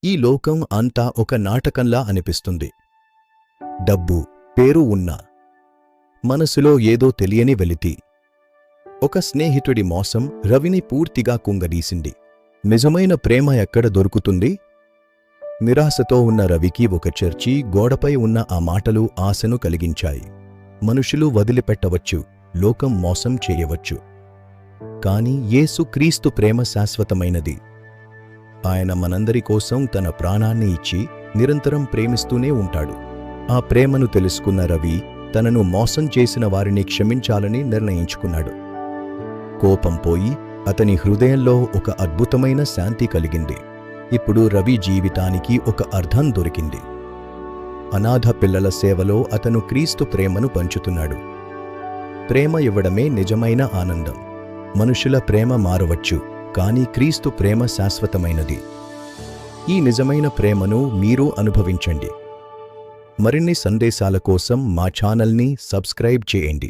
ఈ లోకం అంతా ఒక నాటకంలా అనిపిస్తుంది. డబ్బు, పేరు ఉన్నా మనసులో ఏదో తెలియని వెలితి. ఒక స్నేహితుడి మోసం రవిని పూర్తిగా కుంగదీసింది. నిజమైన ప్రేమ ఎక్కడ దొరుకుతుంది? నిరాశతో ఉన్న రవికి ఒక చర్చి గోడపై ఉన్న ఆ మాటలు ఆశను కలిగించాయి. మనుషులు వదిలిపెట్టవచ్చు, లోకం మోసం చేయవచ్చు, కాని యేసు క్రీస్తు ప్రేమ శాశ్వతమైనది. ఆయన మనందరి కోసం తన ప్రాణాన్ని ఇచ్చి నిరంతరం ప్రేమిస్తూనే ఉంటాడు. ఆ ప్రేమను తెలుసుకున్న రవి తనను మోసం చేసిన వారిని క్షమించాలని నిర్ణయించుకున్నాడు. కోపం పోయి అతని హృదయంలో ఒక అద్భుతమైన శాంతి కలిగింది. ఇప్పుడు రవి జీవితానికి ఒక అర్థం దొరికింది. అనాథ పిల్లల సేవలో అతను క్రీస్తు ప్రేమను పంచుతున్నాడు. ప్రేమ ఇవ్వడమే నిజమైన ఆనందం. మనుషుల ప్రేమ మారవచ్చు, కానీ క్రీస్తు ప్రేమ శాశ్వతమైనది. ఈ నిజమైన ప్రేమను మీరు అనుభవించండి. మరిన్ని సందేశాల కోసం మా ఛానల్ని సబ్స్క్రైబ్ చేయండి.